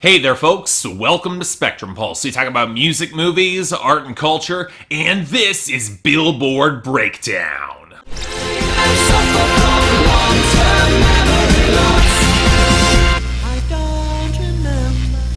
Hey there folks, welcome to Spectrum Pulse. We talk about music, movies, art and culture, and this is Billboard Breakdown.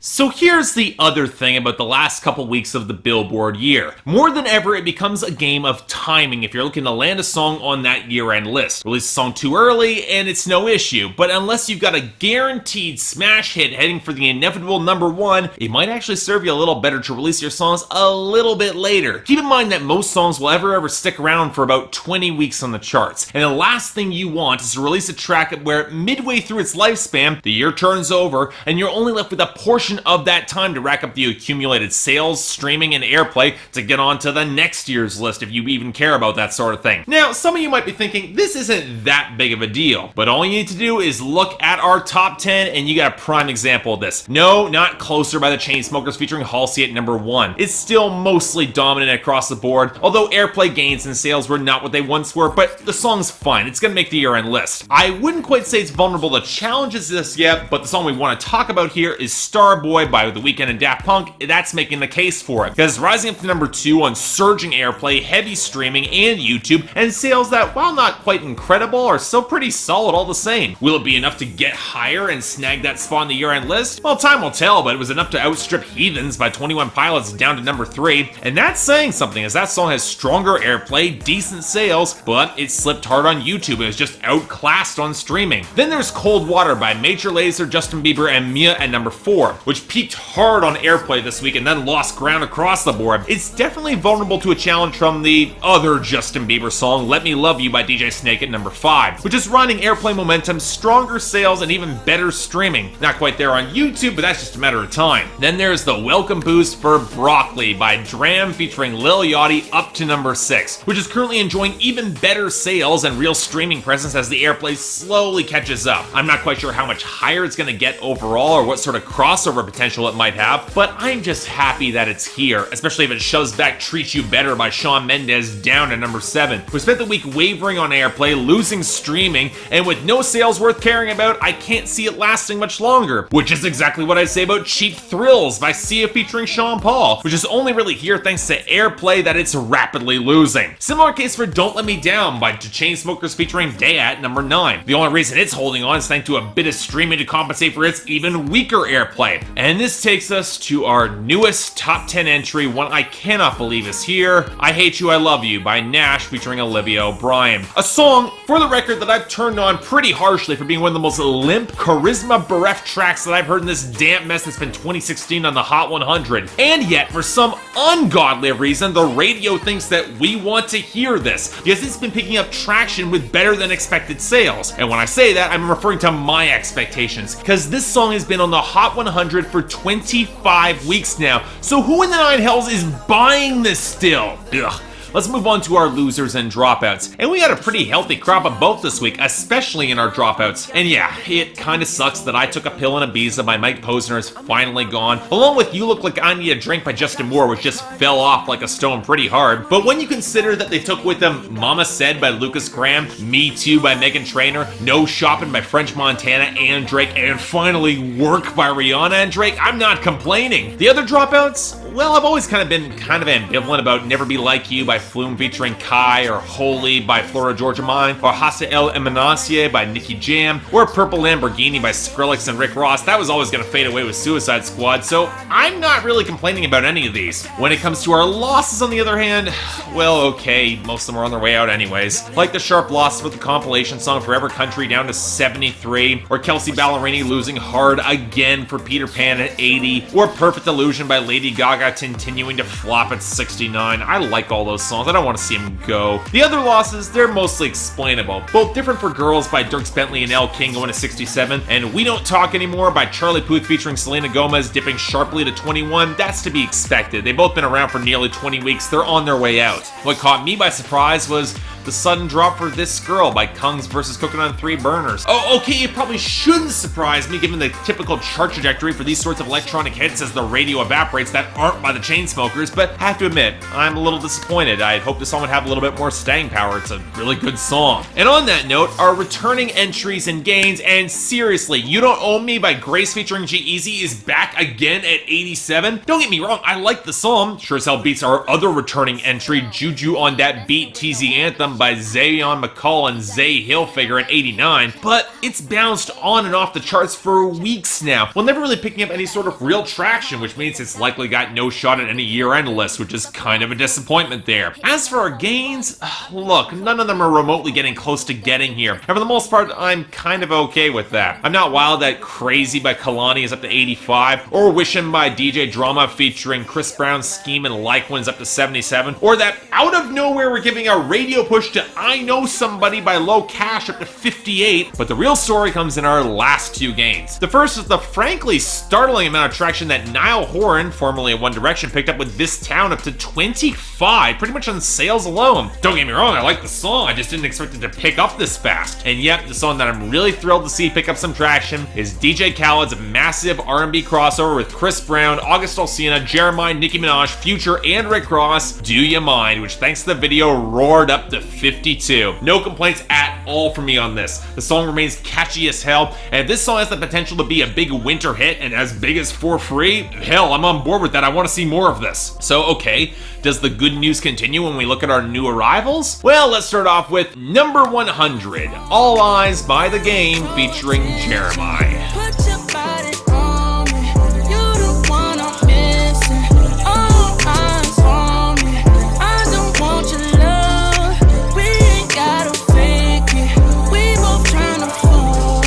So here's the other thing about the last couple weeks of the Billboard year. More than ever, it becomes a game of timing if you're looking to land a song on that year-end list. Release a song too early, and it's no issue, but unless you've got a guaranteed smash hit heading for the inevitable #1, it might actually serve you a little better to release your songs a little bit later. Keep in mind that most songs will ever stick around for about 20 weeks on the charts, and the last thing you want is to release a track where midway through its lifespan, the year turns over, and you're only left with a portion of that time to rack up the accumulated sales, streaming, and airplay to get on to the next year's list if you even care about that sort of thing. Now, some of you might be thinking, this isn't that big of a deal, but all you need to do is look at our top 10 and you got a prime example of this. No, not Closer by the Chainsmokers featuring Halsey at #1. It's still mostly dominant across the board, although airplay gains and sales were not what they once were, but the song's fine. It's gonna make the year-end list. I wouldn't quite say it's vulnerable to challenges this yet, but the song we want to talk about here is Starboy by The Weeknd and Daft Punk. That's making the case for it, because rising up to #2 on surging airplay, heavy streaming, and YouTube, and sales that, while not quite incredible, are still pretty solid all the same. Will it be enough to get higher and snag that spot on the year-end list? Well, time will tell, but it was enough to outstrip Heathens by 21 Pilots down to #3, and that's saying something, as that song has stronger airplay, decent sales, but it slipped hard on YouTube and was just outclassed on streaming. Then there's Cold Water by Major Lazer, Justin Bieber, and Mia at #4, which peaked hard on airplay this week and then lost ground across the board. It's definitely vulnerable to a challenge from the other Justin Bieber song, Let Me Love You by DJ Snake at #5, which is running airplay momentum, stronger sales, and even better streaming. Not quite there on YouTube, but that's just a matter of time. Then there's the welcome boost for Broccoli by Dram featuring Lil Yachty up to #6, which is currently enjoying even better sales and real streaming presence as the airplay slowly catches up. I'm not quite sure how much higher it's going to get overall or what sort of crossover potential it might have, but I'm just happy that it's here, especially if it shoves back Treat You Better by Shawn Mendes down to #7. We spent the week wavering on airplay, losing streaming, and with no sales worth caring about, I can't see it lasting much longer, which is exactly what I say about Cheap Thrills by Sia featuring Sean Paul, which is only really here thanks to airplay that it's rapidly losing. Similar case for Don't Let Me Down by the Chainsmokers featuring Day at #9. The only reason it's holding on is thanks to a bit of streaming to compensate for its even weaker airplay. And this takes us to our newest top 10 entry, one I cannot believe is here, I Hate You, I Love You by Nash featuring Olivia O'Brien. A song, for the record, that I've turned on pretty harshly for being one of the most limp, charisma-bereft tracks that I've heard in this damp mess that's been 2016 on the Hot 100. And yet, for some ungodly reason, the radio thinks that we want to hear this, because it's been picking up traction with better than expected sales. And when I say that, I'm referring to my expectations, because this song has been on the Hot 100 for 25 weeks now, so who in the nine hells is buying this still? Ugh. Let's move on to our losers and dropouts. And we had a pretty healthy crop of both this week, especially in our dropouts. And yeah, it kinda sucks that I Took a Pill in Ibiza by Mike Posner is finally gone, along with You Look Like I Need a Drink by Justin Moore, which just fell off like a stone pretty hard. But when you consider that they took with them Mama Said by Lucas Graham, Me Too by Meghan Trainor, No Shopping by French Montana and Drake, and finally Work by Rihanna and Drake, I'm not complaining. The other dropouts? Well, I've always kind of been ambivalent about Never Be Like You by Flume featuring Kai, or Holy by Flora Georgia Mine, or Hassa El Emanacie by Nicky Jam, or Purple Lamborghini by Skrillex and Rick Ross. That was always going to fade away with Suicide Squad, so I'm not really complaining about any of these. When it comes to our losses, on the other hand, well, okay, most of them are on their way out anyways. Like the sharp loss with the compilation song Forever Country down to 73, or Kelsey Ballerini losing hard again for Peter Pan at 80, or Perfect Illusion by Lady Gaga continuing to flop at 69. I like all those songs. I don't want to see them go. The other losses, they're mostly explainable. Both Different for Girls by Dierks Bentley and Elle King going to 67, and We Don't Talk Anymore by Charlie Puth featuring Selena Gomez dipping sharply to 21. That's to be expected. They've both been around for nearly 20 weeks. They're on their way out. What caught me by surprise was the sudden drop for This Girl by Kungs vs. Coconut and Three Burners. Oh, okay, it probably shouldn't surprise me given the typical chart trajectory for these sorts of electronic hits as the radio evaporates that aren't by the Chainsmokers, but I have to admit, I'm a little disappointed. disappointed. I had hoped the song would have a little bit more staying power. It's a really good song. And on that note, our returning entries and gains, and seriously, You Don't Own Me by Grace featuring G-Eazy is back again at 87. Don't get me wrong, I like the song. Sure as hell beats our other returning entry, Juju on That Beat TZ Anthem by Zayon McCall and Zay Hilfiger at 89, but it's bounced on and off the charts for weeks now, while never really picking up any sort of real traction, which means it's likely got no shot at any year-end list, which is kind of a disappointment there. As for our gains, look, none of them are remotely getting close to getting here, and for the most part, I'm kind of okay with that. I'm not wild that Crazy by Kalani is up to 85, or Wishin' by DJ Drama featuring Chris Brown, Scheme, and Likeone's up to 77, or that out of nowhere we're giving a radio push to I Know Somebody by Low Cash up to 58, but the real story comes in our last two gains. The first is the frankly startling amount of traction that Niall Horan, formerly of One Direction, picked up with This Town up to 25, pretty much on sales alone. Don't get me wrong, I like the song, I just didn't expect it to pick up this fast. And yet, the song that I'm really thrilled to see pick up some traction is DJ Khaled's massive R&B crossover with Chris Brown, August Alsina, Jeremih, Nicki Minaj, Future, and Rick Ross, Do You Mind, which thanks to the video roared up to 52. No complaints at all from me on this. The song remains catchy as hell, and if this song has the potential to be a big winter hit and as big as For Free, hell, I'm on board with that. I want to see more of this. So, okay, does the good news continue when we look at our new arrivals? Well, let's start off with number 100, All Eyez by The Game featuring Jeremih. Put your body on me. You the one I'm missing. All eyes on me. I don't want your love. We ain't gotta fake it. We both tryna fall.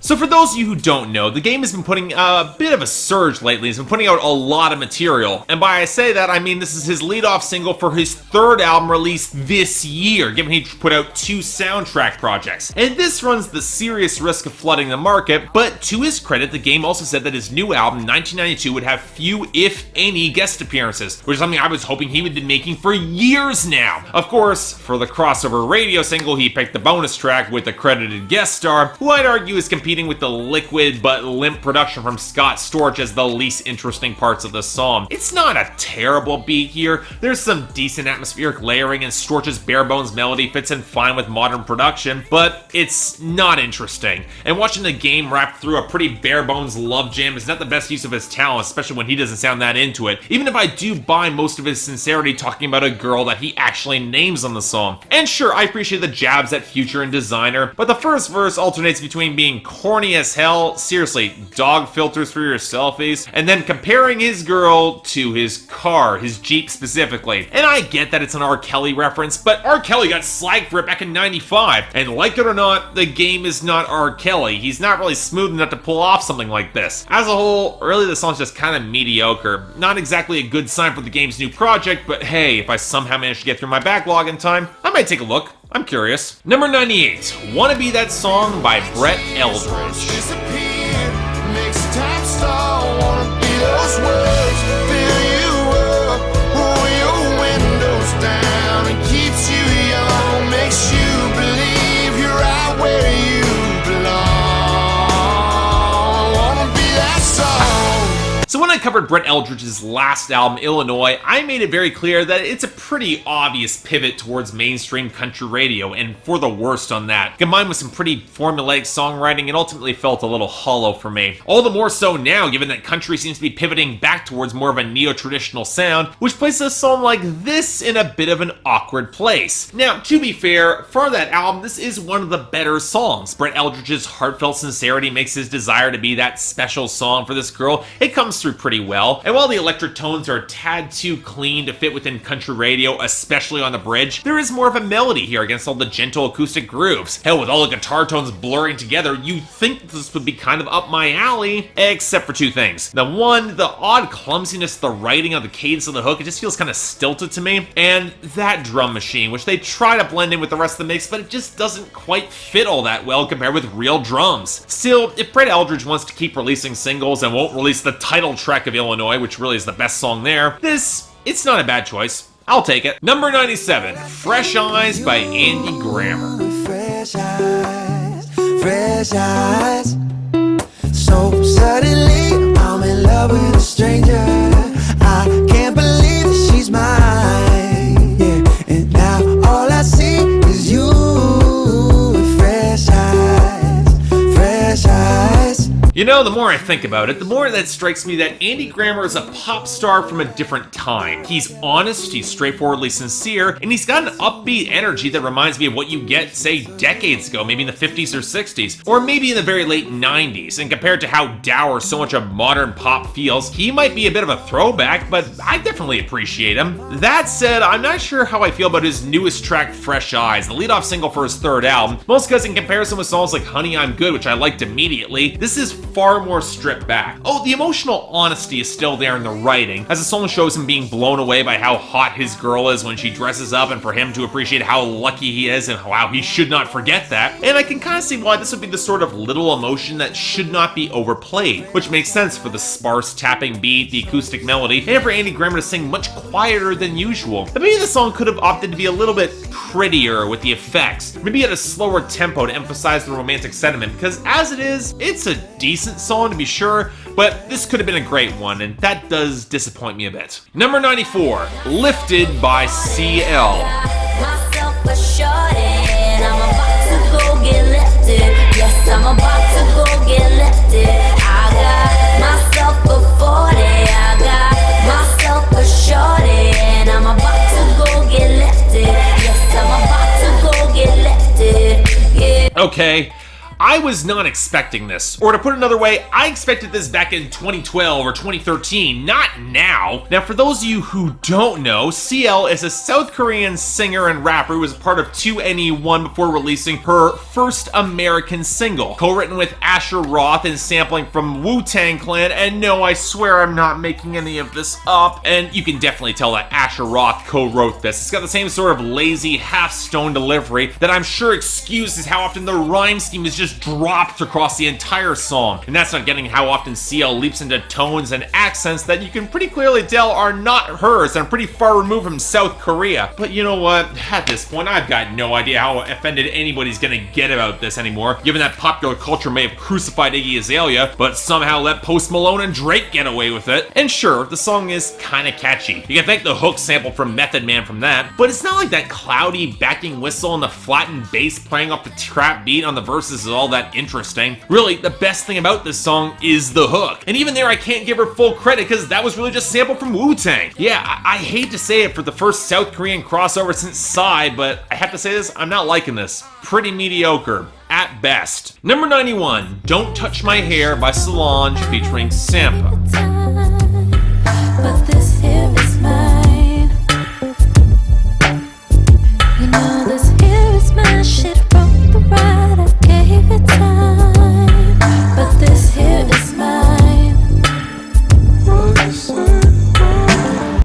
So for those of you who don't know, The Game has been putting a bit of a surge lately. He's been putting out a lot of material. And by I say that, I mean this is his lead-off single for his third album released this year, given he put out 2 soundtrack projects. And this runs the serious risk of flooding the market, but to his credit, The Game also said that his new album, 1992, would have few, if any, guest appearances, which is something I was hoping he would be making for years now. Of course, for the crossover radio single, he picked the bonus track with a credited guest star, who I'd argue is competing with the liquid but limp production from Scott Storch as the least interesting parts of the song. It's not a terrible beat here. There's some decent atmospheric layering and Storch's bare bones melody fits in fine with modern production, but it's not interesting. And watching The Game rap through a pretty bare bones love jam is not the best use of his talent, especially when he doesn't sound that into it, even if I do buy most of his sincerity talking about a girl that he actually names on the song. And sure, I appreciate the jabs at Future and Designer, but the first verse alternates between being corny as hell, seriously, dog filters for your selfies, and then comparing his girl to his car, his Jeep specifically. And I get that it's an R. Kelly reference, but R. Kelly got slagged for it back in 95, and like it or not, The Game is not R. Kelly. He's not really smooth enough to pull off something like this. As a whole, really the song's just kind of mediocre. Not exactly a good sign for The Game's new project, but hey, if I somehow manage to get through my backlog in time, I might take a look. I'm curious. Number 98, Wanna Be That Song by Brett Eldredge. Disappear, makes time stall. Wanna be those words, fill you up, roll your windows down, and keeps you young, makes you believe you're right where you belong. Wanna be that song. So when I covered Brett Eldredge's last album, Illinois, I made it very clear that it's a pretty obvious pivot towards mainstream country radio, and for the worst on that. Combined with some pretty formulaic songwriting, it ultimately felt a little hollow for me. All the more so now, given that country seems to be pivoting back towards more of a neo-traditional sound, which places a song like this in a bit of an awkward place. Now, to be fair, for that album, this is one of the better songs. Brett Eldredge's heartfelt sincerity makes his desire to be that special song for this girl. It comes through pretty well, and while the electric tones are a tad too clean to fit within country radio, especially on the bridge, there is more of a melody here against all the gentle acoustic grooves. Hell, with all the guitar tones blurring together, you'd think this would be kind of up my alley, except for 2 things. The one, the odd clumsiness, the writing of the cadence of the hook, it just feels kind of stilted to me, and that drum machine, which they try to blend in with the rest of the mix, but it just doesn't quite fit all that well compared with real drums. Still, if Brett Eldredge wants to keep releasing singles and won't release the title track of Illinois, which really is the best song there, it's not a bad choice. I'll take it. Number 97, Fresh Eyes by Andy Grammer. Fresh eyes, fresh eyes. So suddenly, I'm in love with a stranger. I can't believe that she's mine. Yeah. more I think about it, the more that strikes me that Andy Grammer is a pop star from a different time. He's honest, he's straightforwardly sincere, and he's got an upbeat energy that reminds me of what you get, say, decades ago, maybe in the 50s or 60s, or maybe in the very late 90s. And compared to how dour so much of modern pop feels, he might be a bit of a throwback, but I definitely appreciate him. That said, I'm not sure how I feel about his newest track, Fresh Eyes, the lead-off single for his third album, most because in comparison with songs like Honey, I'm Good, which I liked immediately, this is far more stripped back. Oh, the emotional honesty is still there in the writing, as the song shows him being blown away by how hot his girl is when she dresses up, and for him to appreciate how lucky he is and how he should not forget that. And I can kind of see why this would be the sort of little emotion that should not be overplayed, which makes sense for the sparse tapping beat, the acoustic melody, and for Andy Grammer to sing much quieter than usual. But maybe the song could have opted to be a little bit prettier with the effects, maybe at a slower tempo to emphasize the romantic sentiment, because as it is, it's a decent song to be sure, but this could have been a great one, and that does disappoint me a bit. Number 94, Lifted by CL. Myself a shorty, and I'm about to go get lifted. Yes, I'm about to go get lifted. I got myself a 40, I got myself a shorty, and I'm about to go get lifted. Yes, I'm about to go get lifted. Yeah. Okay, I was not expecting this. Or to put it another way, I expected this back in 2012 or 2013, not now. Now, for those of you who don't know, CL is a South Korean singer and rapper who was a part of 2NE1 before releasing her first American single, co-written with Asher Roth and sampling from Wu-Tang Clan. And no, I swear I'm not making any of this up. And you can definitely tell that Asher Roth co-wrote this. It's got the same sort of lazy, half-stone delivery that I'm sure excuses how often the rhyme scheme is just dropped across the entire song. And that's not getting how often CL leaps into tones and accents that you can pretty clearly tell are not hers and pretty far removed from South Korea. But you know what? At this point, I've got no idea how offended anybody's gonna get about this anymore, given that popular culture may have crucified Iggy Azalea, but somehow let Post Malone and Drake get away with it. And sure, the song is kinda catchy. You can thank the hook sample from Method Man from that, but it's not like that cloudy backing whistle and the flattened bass playing off the trap beat on the verses is all that interesting. Really, the best thing about this song is the hook. And even there, I can't give her full credit because that was really just sampled from Wu-Tang. Yeah, I hate to say it for the first South Korean crossover since Psy, but I have to say this, I'm not liking this. Pretty mediocre, at best. Number 91, Don't Touch My Hair by Solange featuring Sampha. But this here is mine. You know this here is my shit. Wrote the ride, I gave it time. But this here is mine.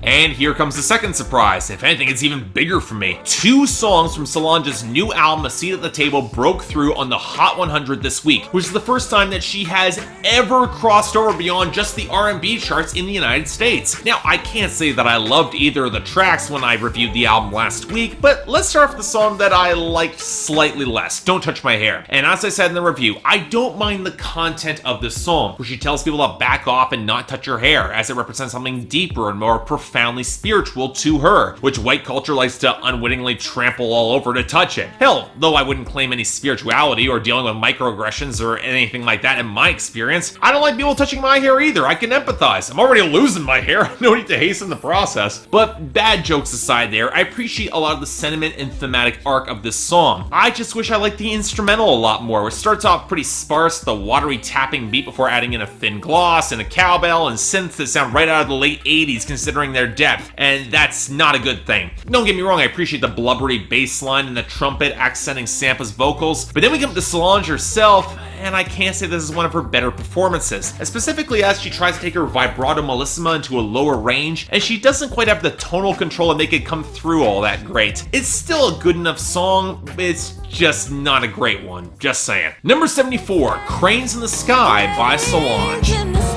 And here comes the second surprise. If anything, it's even bigger for me. 2 songs from Solange's new album, A Seat at the Table, broke through on the Hot 100 this week, which is the first time that she has ever crossed over beyond just the R&B charts in the United States. Now, I can't say that I loved either of the tracks when I reviewed the album last week, but let's start with the song that I liked slightly less, Don't Touch My Hair. And as I said in the review, I don't mind the content of this song, where she tells people to back off and not touch her hair, as it represents something deeper and more profoundly spiritual to her, which white culture likes to unwittingly trample all over to touch it. Hell, though I wouldn't claim any spirituality or dealing with microaggressions or anything like that in my experience, I don't like people touching my hair either. I can empathize. I'm already losing my hair. No need to hasten the process. But bad jokes aside there, I appreciate a lot of the sentiment and thematic arc of this song. I just wish I liked the instrumental a lot more, which starts off pretty sparse, the watery tapping beat before adding in a thin gloss and a cowbell and synths that sound right out of the late 80s considering their depth, and that's not a good thing. Don't get me wrong, I appreciate the blubbery bass line and the trumpet accenting Sampha's vocals, but then we come to Solange herself, and I can't say this is one of her better performances, and specifically as she tries to take her vibrato mellissima into a lower range, and she doesn't quite have the tonal control to make it come through all that great. It's still a good enough song, it's just not a great one, just saying. Number 74, Cranes in the Sky by Solange. In the sky.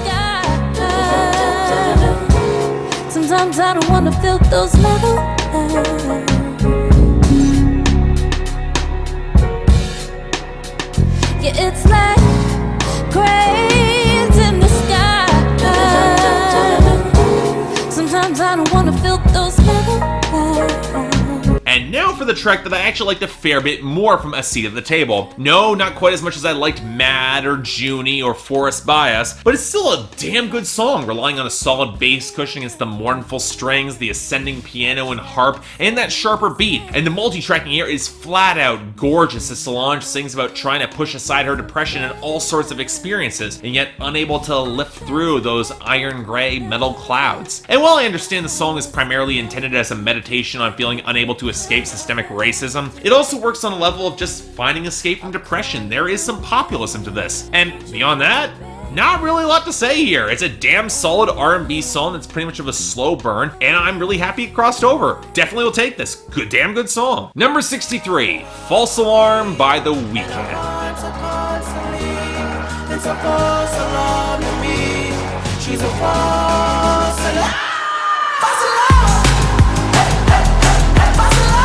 Sometimes I don't wanna feel those level lines. Yeah, it's like cranes in the sky. Sometimes I don't wanna feel those level lines. And now for for the track that I actually liked a fair bit more from A Seat at the Table. No, not quite as much as I liked Mad or Junie or Forest Bias, but it's still a damn good song, relying on a solid bass cushion against the mournful strings, the ascending piano and harp, and that sharper beat. And the multi-tracking here is flat out gorgeous as Solange sings about trying to push aside her depression and all sorts of experiences, and yet unable to lift through those iron gray metal clouds. And while I understand the song is primarily intended as a meditation on feeling unable to escape systemic racism, it also works on a level of just finding escape from depression. There is some populism to this. And beyond that, not really a lot to say here. It's a damn solid R&B song that's pretty much of a slow burn, and I'm really happy it crossed over. Definitely will take this. Good, damn good song. Number 63, False Alarm by The Weeknd. It's a false alarm to me. She's a false alarm. False alarm. False alarm. False alarm.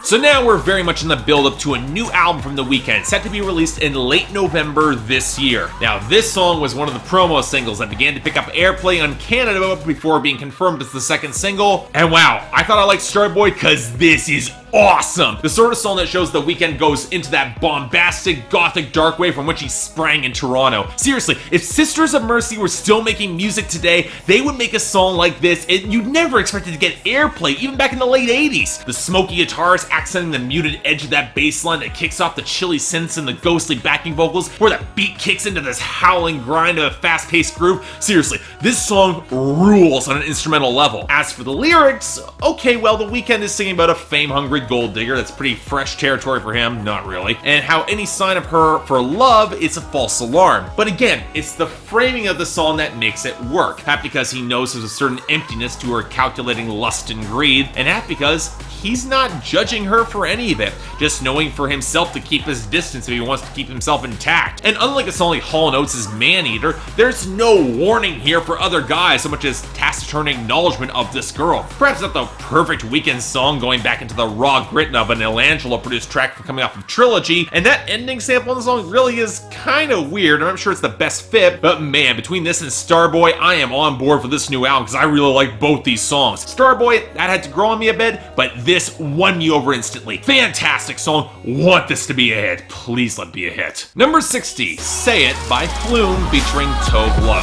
So now we're very much in the build-up to a new album from The Weeknd, set to be released in late November this year. Now, this song was one of the promo singles that began to pick up airplay on Canada before being confirmed as the second single. And wow, I thought I liked Starboy because this is awesome! The sort of song that shows The Weeknd goes into that bombastic, gothic dark wave from which he sprang in Toronto. Seriously, if Sisters of Mercy were still making music today, they would make a song like this, and you'd never expect it to get airplay, even back in the late 80s. The smoky guitars accenting the muted edge of that bass line that kicks off the chilly synths and the ghostly backing vocals, where that beat kicks into this howling grind of a fast-paced groove. Seriously, this song rules on an instrumental level. As for the lyrics, okay, well, The Weeknd is singing about a fame-hungry gold digger. That's pretty fresh territory for him, not really. And how any sign of her for love is a false alarm. But again, it's the framing of the song that makes it work. Half because he knows there's a certain emptiness to her calculating lust and greed, and half because he's not judging her for any of it, just knowing for himself to keep his distance if he wants to keep himself intact. And unlike a song like Hall & Oates' Man-Eater, there's no warning here for other guys so much as taciturn acknowledgement of this girl. Perhaps not the perfect Weeknd song going back into the raw grit of an Eldredge produced track for coming off of Trilogy, and that ending sample in the song really is kind of weird, and I'm sure it's the best fit, but man, between this and Starboy, I am on board for this new album because I really like both these songs. Starboy, that had to grow on me a bit, but this won me over instantly. Fantastic song, want this to be a hit. Please let it be a hit. Number 60, Say It by Flume featuring Tove Lo.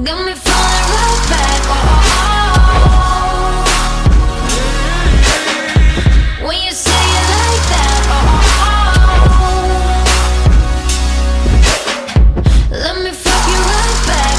Got me falling right back. When you say it like that, let me fuck you right back.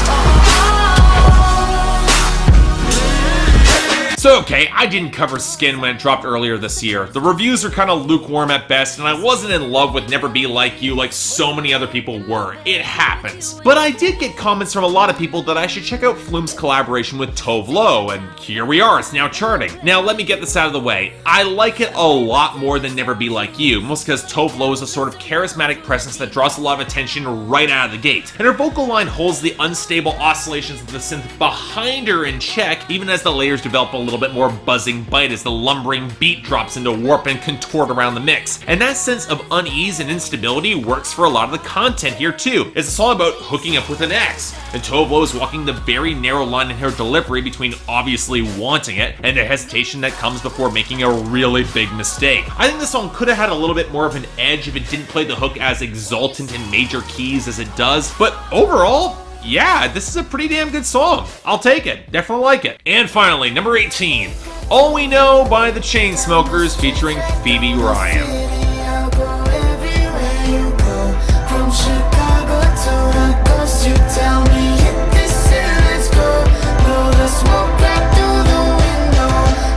So okay, I didn't cover Skin when it dropped earlier this year. The reviews are kind of lukewarm at best, and I wasn't in love with Never Be Like You like so many other people were. It happens. But I did get comments from a lot of people that I should check out Flume's collaboration with Tove Lo, and here we are, it's now charting. Now let me get this out of the way. I like it a lot more than Never Be Like You, mostly because Tove Lo is a sort of charismatic presence that draws a lot of attention right out of the gate. And her vocal line holds the unstable oscillations of the synth behind her in check, even as the layers develop a little bit more buzzing bite as the lumbering beat drops into warp and contort around the mix. And that sense of unease and instability works for a lot of the content here too. It's a song about hooking up with an ex, and Tove Lo is walking the very narrow line in her delivery between obviously wanting it and the hesitation that comes before making a really big mistake. I think the song could have had a little bit more of an edge if it didn't play the hook as exultant in major keys as it does, but overall, yeah, this is a pretty damn good song. I'll take it. Definitely like it. And finally, number 18, All We Know by the Chainsmokers featuring Phoebe Ryan. I'll go everywhere you go. From Chicago to the coast, you tell me hit this city, let's go. Blow the smoke right through the window,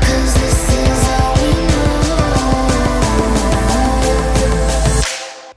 'cause this is all we know.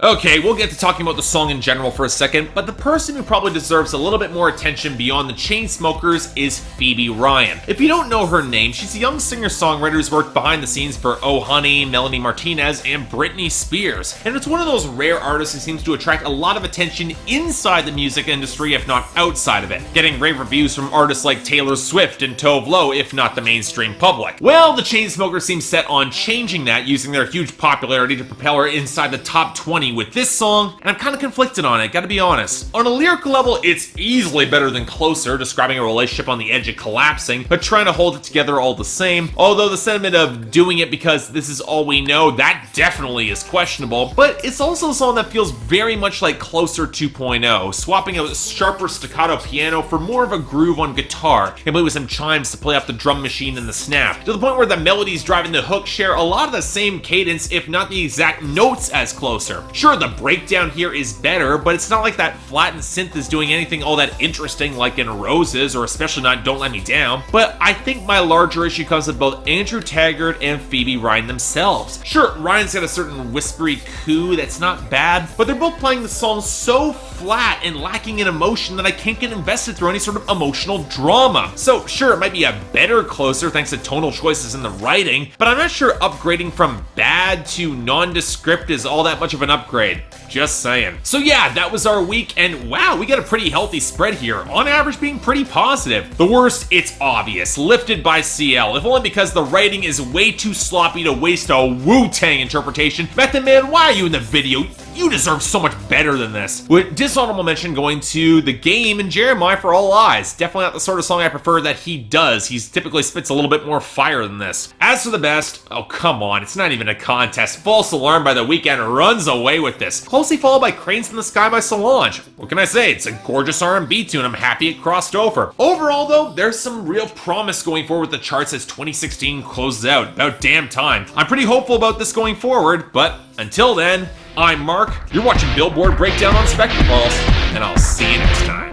Okay, we'll get to talking about the song in general for a second, but the person who probably deserves a little bit more attention beyond the Chainsmokers is Phoebe Ryan. If you don't know her name, she's a young singer-songwriter who's worked behind the scenes for Oh Honey, Melanie Martinez, and Britney Spears. And it's one of those rare artists who seems to attract a lot of attention inside the music industry, if not outside of it, getting rave reviews from artists like Taylor Swift and Tove Lo, if not the mainstream public. Well, the Chainsmokers seem set on changing that, using their huge popularity to propel her inside the top 20 me with this song, and I'm kind of conflicted on it, gotta be honest. On a lyrical level, it's easily better than Closer, describing a relationship on the edge of collapsing, but trying to hold it together all the same. Although the sentiment of doing it because this is all we know, that definitely is questionable. But it's also a song that feels very much like Closer 2.0, swapping a sharper staccato piano for more of a groove on guitar, complete with some chimes to play off the drum machine and the snap, to the point where the melodies driving the hook share a lot of the same cadence, if not the exact notes as Closer. Sure, the breakdown here is better, but it's not like that flattened synth is doing anything all that interesting like in Roses, or especially not Don't Let Me Down. But I think my larger issue comes with both Andrew Taggart and Phoebe Ryan themselves. Sure, Ryan's got a certain whispery coo that's not bad, but they're both playing the song so flat and lacking in emotion that I can't get invested through any sort of emotional drama. So sure, it might be a better Closer thanks to tonal choices in the writing, but I'm not sure upgrading from bad to nondescript is all that much of an upgrade. Just saying. So yeah, that was our week, and wow, we got a pretty healthy spread here, on average being pretty positive. The worst, it's obvious, lifted by CL, if only because the writing is way too sloppy to waste a Wu-Tang interpretation. Method Man, why are you in the video? You deserve so much better than this. With dishonorable mention going to The Game and Jeremih for All Eyes. Definitely not the sort of song I prefer that he does. He typically spits a little bit more fire than this. As for the best, oh come on, it's not even a contest. False Alarm by The Weeknd runs away with this. Closely followed by Cranes in the Sky by Solange. What can I say? It's a gorgeous R&B tune. I'm happy it crossed over. Overall though, there's some real promise going forward with the charts as 2016 closes out. About damn time. I'm pretty hopeful about this going forward, but until then, I'm Mark, you're watching Billboard Breakdown on Spectacles, and I'll see you next time.